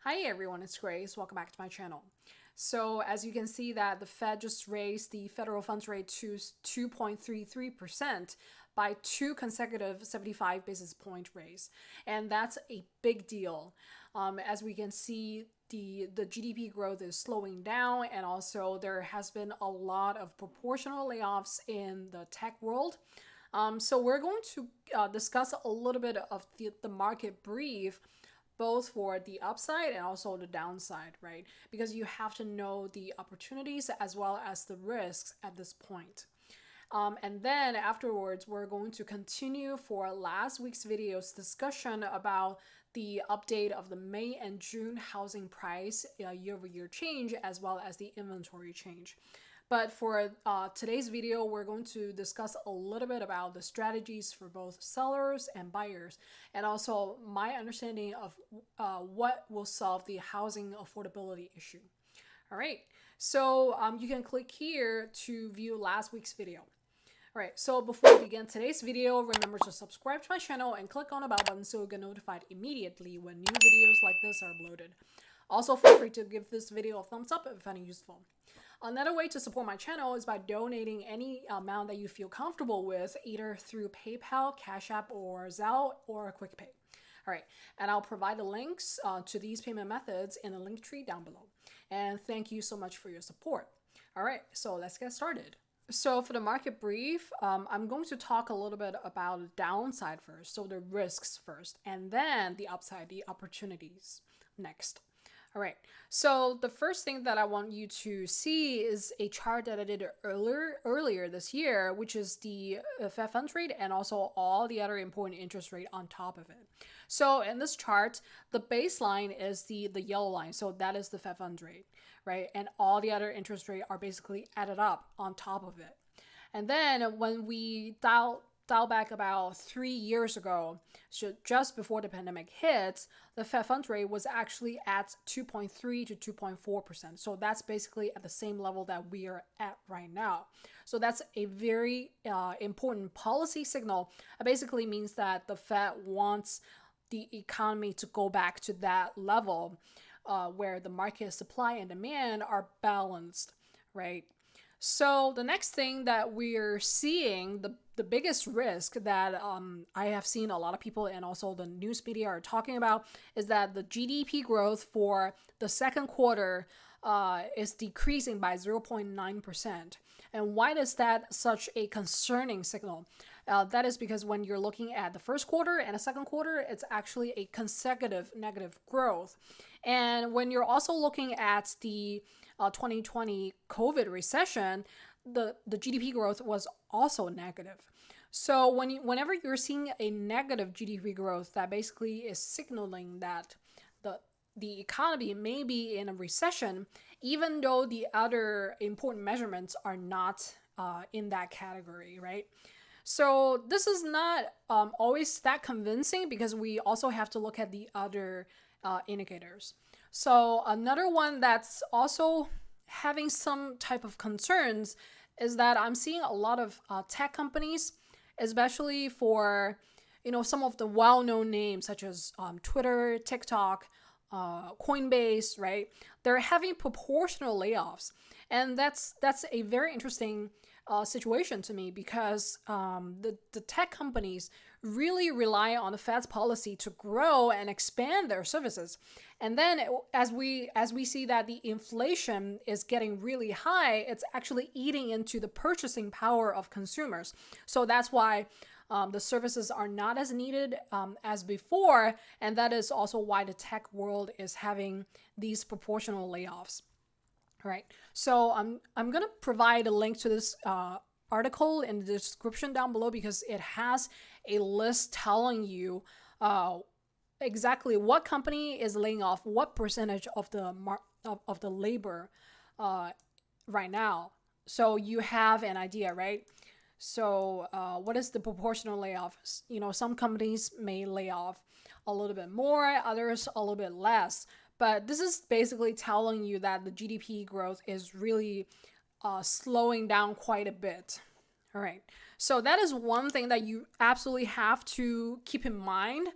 Hi everyone, it's Grace. Welcome back to my channel. So as you can see that the Fed just raised the federal funds rate to 2.33% by two consecutive 75 basis point raise. And that's a big deal. As we can see, the GDP growth is slowing down, and also there has been a lot of proportional layoffs in the tech world. So we're going to discuss a little bit of the market brief, both for the upside and also the downside, right? Because you have to know the opportunities as well as the risks at this point. And then afterwards, we're going to continue for last week's video's discussion about the update of the May and June housing price year-over-year change, as well as the inventory change. But for today's video, we're going to discuss a little bit about the strategies for both sellers and buyers, and also my understanding of what will solve the housing affordability issue. All right, so you can click here to view last week's video. All right, so before we begin today's video, remember to subscribe to my channel and click on the bell button so you get notified immediately when new videos like this are uploaded. Also, feel free to give this video a thumbs up if you find it useful. Another way to support my channel is by donating any amount that you feel comfortable with, either through PayPal, Cash App, or Zelle, or QuickPay. All right, and I'll provide the links to these payment methods in the link tree down below. And thank you so much for your support. All right, so let's get started. So for the market brief, I'm going to talk a little bit about the downside first, so the risks first, and then the upside, the opportunities next. All right, so the first thing that I want you to see is a chart that I did earlier this year, which is the Fed funds rate and also all the other important interest rate on top of it. So in this chart, the baseline is the yellow line, so that is the Fed funds rate, right? And all the other interest rate are basically added up on top of it. And then when we dial back about 3 years ago, so just before the pandemic hit, the Fed funds rate was actually at 2.3 to 2.4%. So that's basically at the same level that we are at right now. So that's a very important policy signal. It basically means that the Fed wants the economy to go back to that level where the market supply and demand are balanced, right? So the next thing that we're seeing, the biggest risk that I have seen a lot of people and also the news media are talking about, is that the GDP growth for the second quarter is decreasing by 0.9%. And why is that such a concerning signal? That is because when you're looking at the first quarter and the second quarter, it's actually a consecutive negative growth. And when you're also looking at the 2020 COVID recession, the GDP growth was also negative. So whenever you're seeing a negative GDP growth, that basically is signaling that the economy may be in a recession, even though the other important measurements are not in that category, right? So this is not always that convincing, because we also have to look at the other indicators. So another one that's also having some type of concerns is that I'm seeing a lot of tech companies, especially for some of the well-known names such as Twitter, TikTok, Coinbase, right? They're having proportional layoffs, and that's a very interesting situation to me, because the tech companies really rely on the Fed's policy to grow and expand their services. And then as we see that the inflation is getting really high, it's actually eating into the purchasing power of consumers. So that's why the services are not as needed as before, and that is also why the tech world is having these proportional layoffs. Right. So I'm going to provide a link to this article in the description down below, because it has a list telling you exactly what company is laying off what percentage of the labor right now. So you have an idea, right? So what is the proportional layoff? Some companies may lay off a little bit more, others a little bit less. But this is basically telling you that the GDP growth is really slowing down quite a bit. All right. So that is one thing that you absolutely have to keep in mind.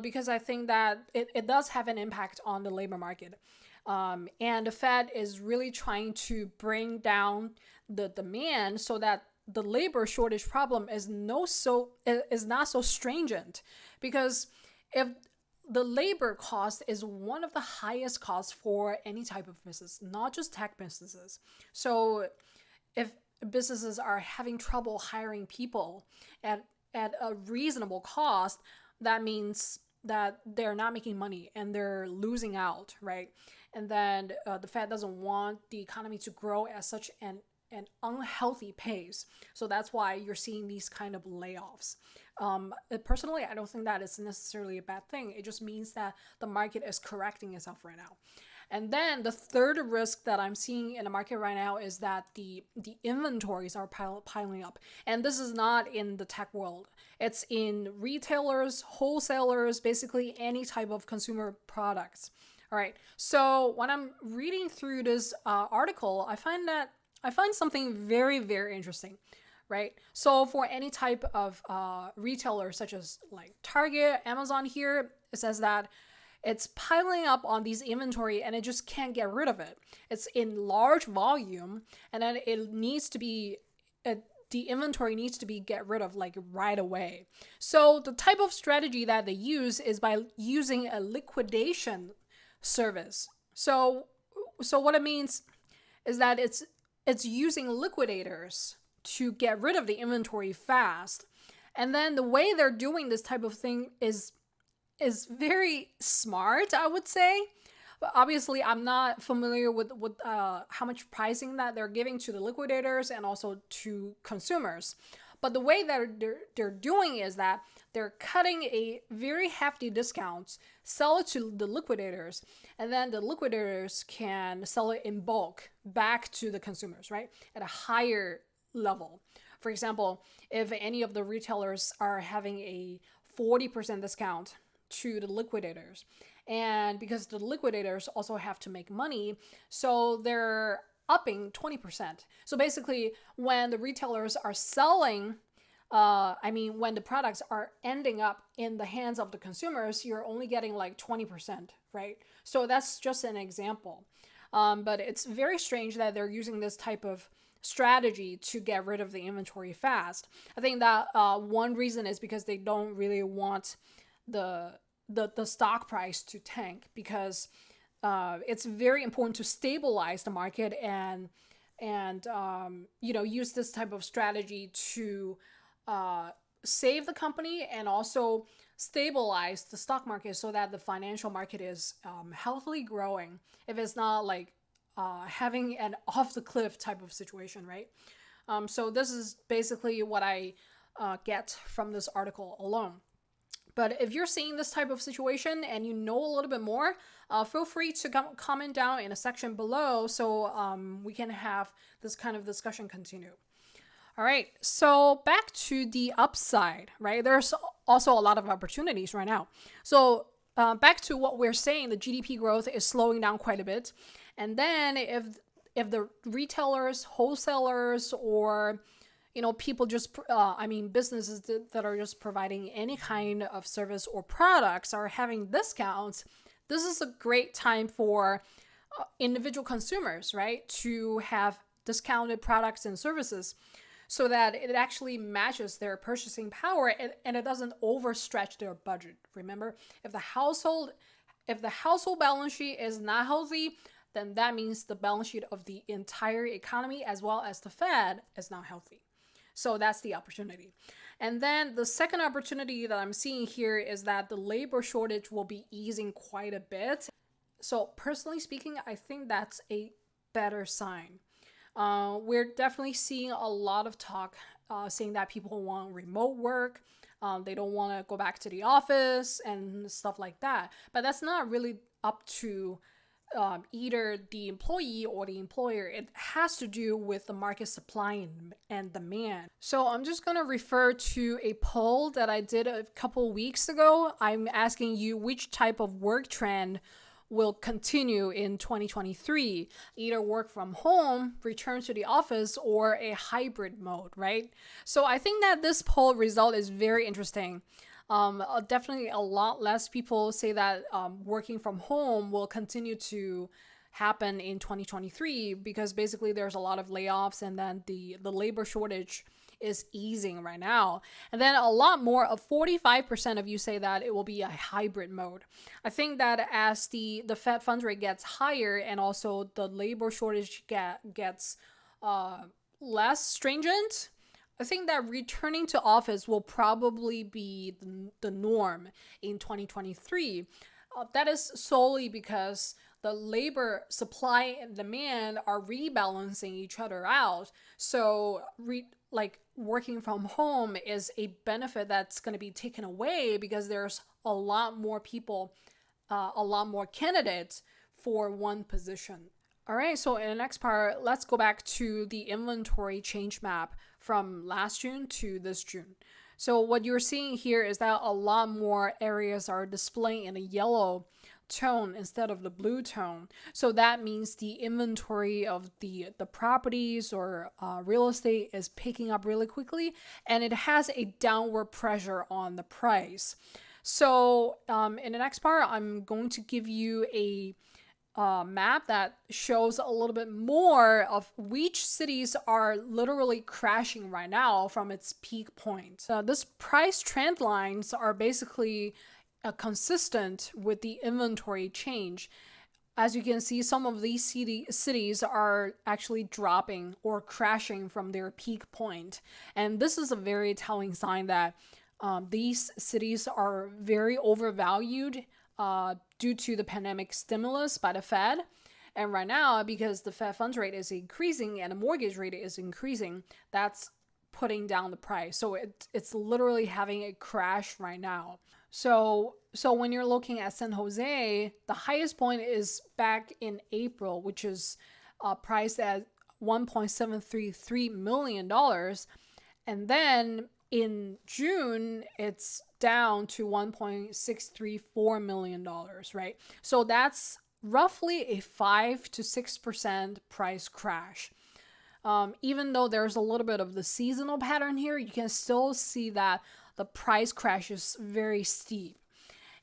because I think that it does have an impact on the labor market. And the Fed is really trying to bring down the demand so that the labor shortage problem is not so stringent, because if the labor cost is one of the highest costs for any type of business, not just tech businesses. So if businesses are having trouble hiring people at a reasonable cost, that means that they're not making money and they're losing out, right? And then the Fed doesn't want the economy to grow at such an unhealthy pace. So that's why you're seeing these kind of layoffs. Personally, I don't think that is necessarily a bad thing. It just means that the market is correcting itself right now. And then the third risk that I'm seeing in the market right now is that the inventories are piling up. And this is not in the tech world. It's in retailers, wholesalers, basically any type of consumer products. All right. So when I'm reading through this article, I find something very, very interesting, right? So for any type of retailer, such as like Target, Amazon here, it says that it's piling up on these inventory and it just can't get rid of it. It's in large volume, and then the inventory needs to be get rid of like right away. So the type of strategy that they use is by using a liquidation service. So what it means is that it's using liquidators to get rid of the inventory fast. And then the way they're doing this type of thing is very smart, I would say. But obviously, I'm not familiar with how much pricing that they're giving to the liquidators and also to consumers. But the way that they're doing is that they're cutting a very hefty discount, sell it to the liquidators, and then the liquidators can sell it in bulk back to the consumers, right? At a higher level. For example, if any of the retailers are having a 40% discount to the liquidators, and because the liquidators also have to make money, so they're upping 20%. So basically, when the retailers are selling, when the products are ending up in the hands of the consumers, you're only getting like 20%, right? So that's just an example. But it's very strange that they're using this type of strategy to get rid of the inventory fast. I think that one reason is because they don't really want the stock price to tank, because it's very important to stabilize the market and use this type of strategy to save the company and also stabilize the stock market so that the financial market is healthily growing, if it's not like having an off the cliff type of situation, right? So this is basically what I get from this article alone. But if you're seeing this type of situation and you know a little bit more, feel free to comment down in a section below so we can have this kind of discussion continue. All right, so back to the upside, right? There's also a lot of opportunities right now. So back to what we're saying, the GDP growth is slowing down quite a bit. And then if the retailers, wholesalers, or people just, businesses that are just providing any kind of service or products are having discounts, this is a great time for individual consumers, right, to have discounted products and services so that it actually matches their purchasing power and it doesn't overstretch their budget. Remember, if the household balance sheet is not healthy, then that means the balance sheet of the entire economy as well as the Fed is not healthy. So that's the opportunity. And then the second opportunity that I'm seeing here is that the labor shortage will be easing quite a bit. So personally speaking, I think that's a better sign. We're definitely seeing a lot of talk saying that people want remote work. They don't want to go back to the office and stuff like that. But that's not really up to either the employee or the employer. It has to do with the market supply and demand. So I'm just going to refer to a poll that I did a couple weeks ago. I'm asking you which type of work trend will continue in 2023, either work from home, return to the office, or a hybrid mode, right? So I think that this poll result is very interesting. Definitely a lot less people say that working from home will continue to happen in 2023 because basically there's a lot of layoffs, and then the labor shortage is easing right now. And then a lot more of 45% of you say that it will be a hybrid mode. I think that as the Fed funds rate gets higher and also the labor shortage gets less stringent, I think that returning to office will probably be the norm in 2023. That is solely because the labor supply and demand are rebalancing each other out. So, like working from home is a benefit that's going to be taken away because there's a lot more people, a lot more candidates for one position. All right, so in the next part, let's go back to the inventory change map from last June to this June. So what you're seeing here is that a lot more areas are displaying in a yellow tone instead of the blue tone. So that means the inventory of the properties or real estate is picking up really quickly, and it has a downward pressure on the price. So in the next part, I'm going to give you a map that shows a little bit more of which cities are literally crashing right now from its peak point. This price trend lines are basically consistent with the inventory change. As you can see, some of these cities are actually dropping or crashing from their peak point. And this is a very telling sign that these cities are very overvalued due to the pandemic stimulus by the Fed. And right now, because the Fed funds rate is increasing and the mortgage rate is increasing, that's putting down the price. So it's literally having a crash right now. So when you're looking at San Jose, the highest point is back in April, which is priced at $1.733 million. And then in June, it's down to $1.634 million, right? So that's roughly a 5 to 6% price crash. Even though there's a little bit of the seasonal pattern here, you can still see that the price crash is very steep.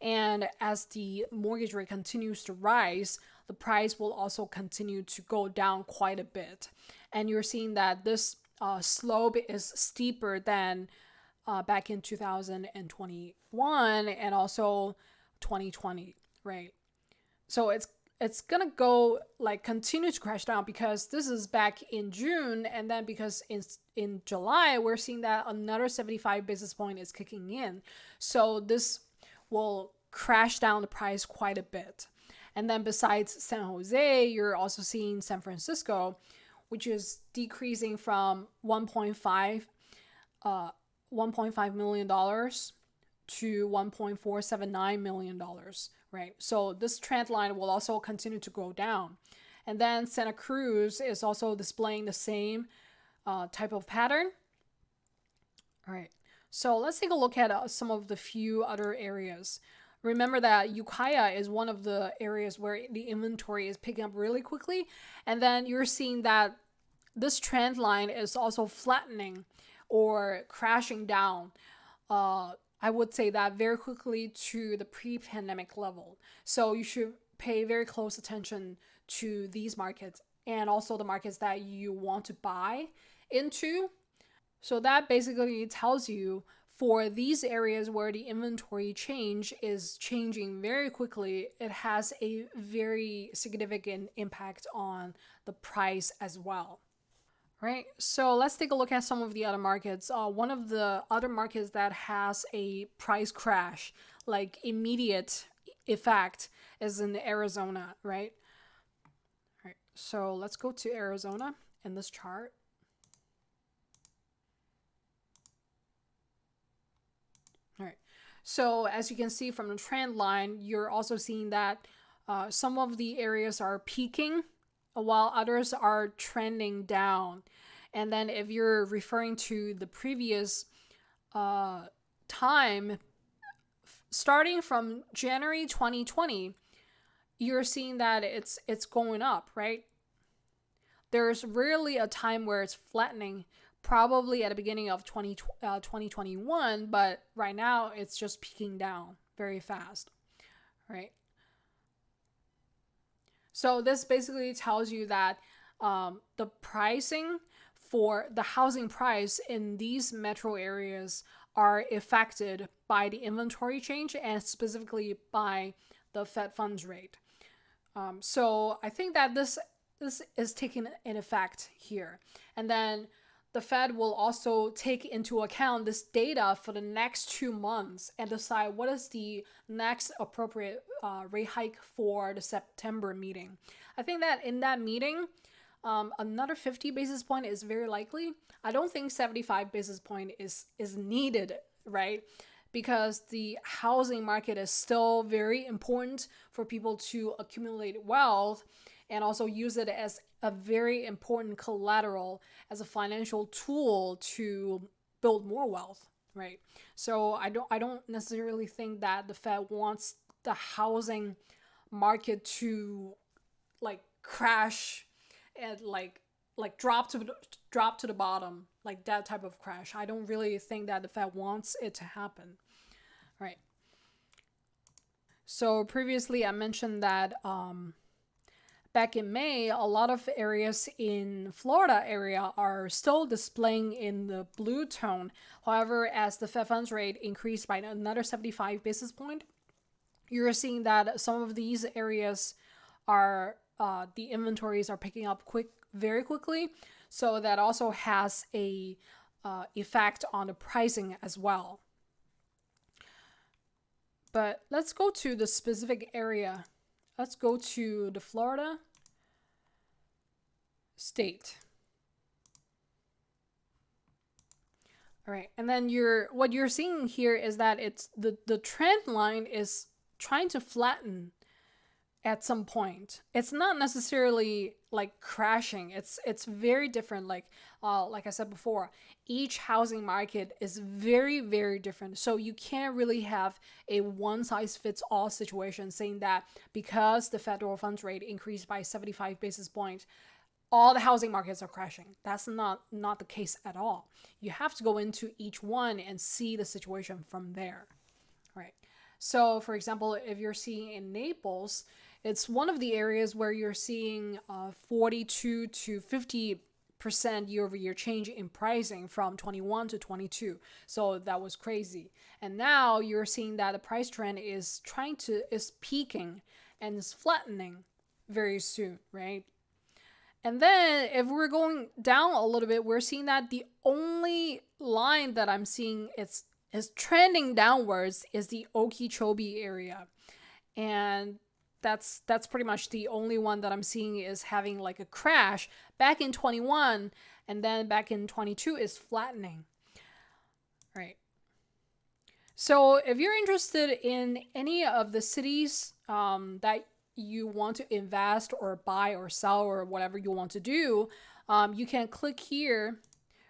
And as the mortgage rate continues to rise, the price will also continue to go down quite a bit. And you're seeing that this slope is steeper than back in 2021 and also 2020, right? So it's gonna go like continue to crash down because this is back in June, and then because in July we're seeing that another 75 basis point is kicking in. So this will crash down the price quite a bit. And then besides San Jose, you're also seeing San Francisco, which is decreasing from $1.5 million to $1.479 million, right? So this trend line will also continue to go down. And then Santa Cruz is also displaying the same type of pattern. All right, so let's take a look at some of the few other areas. Remember that Ukiah is one of the areas where the inventory is picking up really quickly. And then you're seeing that this trend line is also flattening or crashing down. I would say that very quickly to the pre-pandemic level. So you should pay very close attention to these markets and also the markets that you want to buy into. So that basically tells you for these areas where the inventory change is changing very quickly, it has a very significant impact on the price as well. Right, so let's take a look at some of the other markets. One of the other markets that has a price crash, like immediate effect, is in Arizona, right? All right, so let's go to Arizona in this chart. All right, so as you can see from the trend line, you're also seeing that some of the areas are peaking while others are trending down. And then if you're referring to the previous time, starting from January 2020, you're seeing that it's going up, right? There's rarely a time where it's flattening, probably at the beginning of 2021, but right now it's just peaking down very fast, right? So this basically tells you that the pricing for the housing price in these metro areas are affected by the inventory change and specifically by the Fed funds rate. So I think that this is taken in effect here. And then the Fed will also take into account this data for the next 2 months and decide what is the next appropriate rate hike for the September meeting. I think that in that meeting, another 50 basis point is very likely. I don't think 75 basis point is needed, right? Because the housing market is still very important for people to accumulate wealth and also use it as a very important collateral as a financial tool to build more wealth, right? So I don't necessarily think that the Fed wants the housing market to like crash and like drop to the bottom, like that type of crash. I don't really think that the Fed wants it to happen, right? So previously I mentioned that back in May, a lot of areas in Florida area are still displaying in the blue tone. However, as the Fed funds rate increased by another 75 basis point, you're seeing that some of these areas are the inventories are picking up very quickly. So that also has a effect on the pricing as well. But let's go to the specific area. Let's go to the Florida state. All right, and then what you're seeing here is that it's the trend line is trying to flatten at some point. It's not necessarily like crashing. It's very different. Like I said before, each housing market is very, very different. So you can't really have a one size fits all situation saying that because the federal funds rate increased by 75 basis points, all the housing markets are crashing. That's not the case at all. You have to go into each one and see the situation from there, right? So for example, if you're seeing in Naples, it's one of the areas where you're seeing 42 to 50% year-over-year change in pricing from 21 to 22. So that was crazy. And now you're seeing that the price trend is peaking and is flattening very soon, right? And then if we're going down a little bit, we're seeing that the only line that I'm seeing is trending downwards is the Okeechobee area. And that's pretty much the only one that I'm seeing is having like a crash back in 21, and then back in 22 is flattening. Right. So if you're interested in any of the cities that you want to invest or buy or sell or whatever you want to do, you can click here,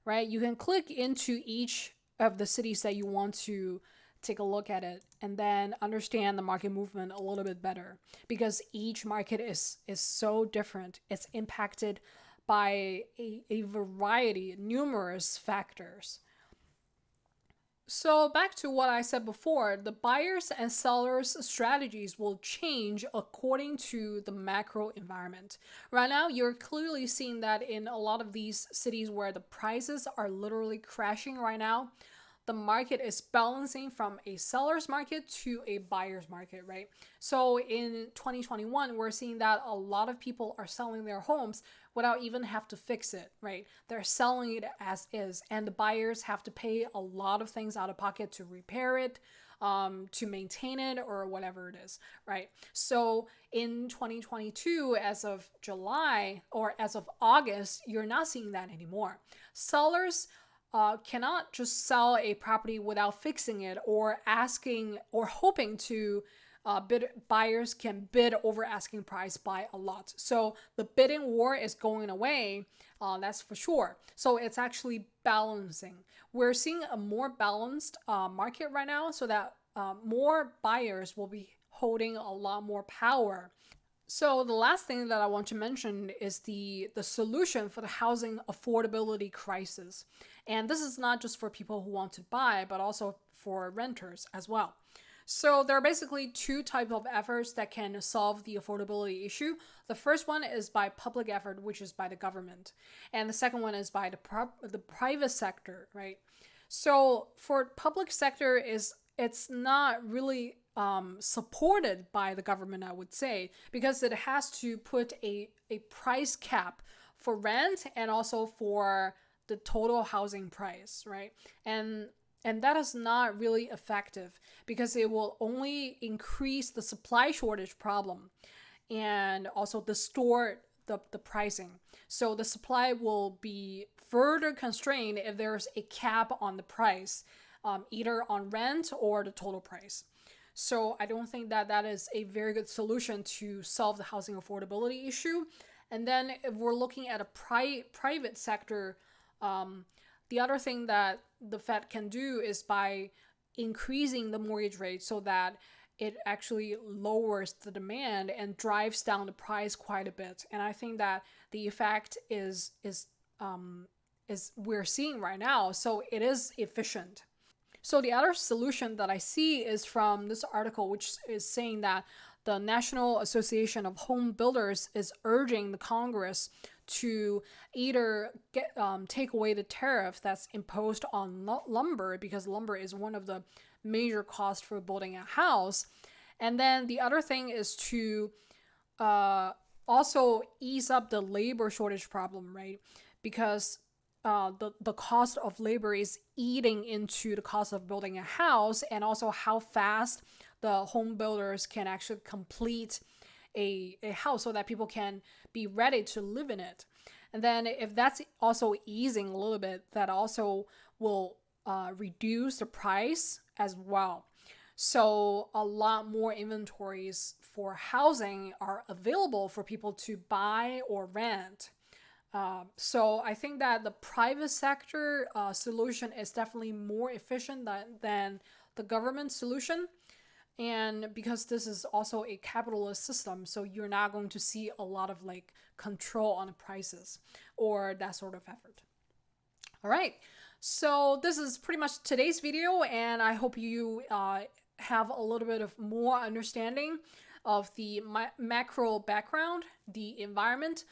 right? You can click into each of the cities that you want to take a look at it and then understand the market movement a little bit better, because each market is so different. It's impacted by a variety, numerous factors. So back to what I said before, the buyers and sellers strategies will change according to the macro environment. Right now, you're clearly seeing that in a lot of these cities where the prices are literally crashing right now, the market is balancing from a seller's market to a buyer's market, right? So in 2021, we're seeing that a lot of people are selling their homes without even have to fix it, right? They're selling it as is, and the buyers have to pay a lot of things out of pocket to repair it, to maintain it, or whatever it is, right? So in 2022, as of July or as of August, you're not seeing that anymore. Sellers cannot just sell a property without fixing it or asking or hoping to buyers can bid over asking price by a lot. So the bidding war is going away, that's for sure. So it's actually balancing. We're seeing a more balanced market right now, so that more buyers will be holding a lot more power So the last thing that I want to mention is the solution for the housing affordability crisis. And this is not just for people who want to buy, but also for renters as well. So there are basically two types of efforts that can solve the affordability issue. The first one is by public effort, which is by the government. And the second one is by the private sector, right? So for public sector, it's not really supported by the government, I would say, because it has to put a price cap for rent and also for the total housing price, right? And that is not really effective because it will only increase the supply shortage problem and also distort the pricing. So the supply will be further constrained if there's a cap on the price, either on rent or the total price. So I don't think that that is a very good solution to solve the housing affordability issue. And then if we're looking at a private sector, the other thing that the Fed can do is by increasing the mortgage rate so that it actually lowers the demand and drives down the price quite a bit. And I think that the effect is we're seeing right now. So it is efficient. So the other solution that I see is from this article, which is saying that the National Association of Home Builders is urging the Congress to either take away the tariff that's imposed on lumber, because lumber is one of the major costs for building a house. And then the other thing is to also ease up the labor shortage problem, right? Because the cost of labor is eating into the cost of building a house, and also how fast the home builders can actually complete a house so that people can be ready to live in it. And then if that's also easing a little bit, that also will reduce the price as well. So a lot more inventories for housing are available for people to buy or rent. So I think that the private sector solution is definitely more efficient than the government solution. And because this is also a capitalist system, so you're not going to see a lot of like control on the prices or that sort of effort. All right, so this is pretty much today's video, and I hope you have a little bit of more understanding of the macro background, the environment,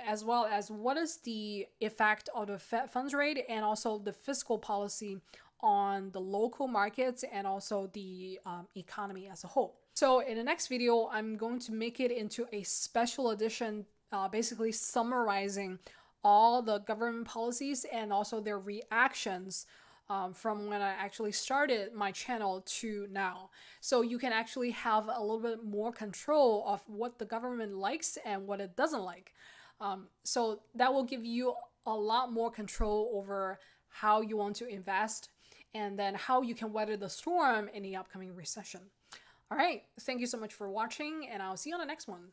as well as what is the effect of the Fed funds rate and also the fiscal policy on the local markets and also the economy as a whole. So in the next video, I'm going to make it into a special edition, basically summarizing all the government policies and also their reactions from when I actually started my channel to now. So you can actually have a little bit more control of what the government likes and what it doesn't like. So that will give you a lot more control over how you want to invest and then how you can weather the storm in the upcoming recession. All right, thank you so much for watching, and I'll see you on the next one.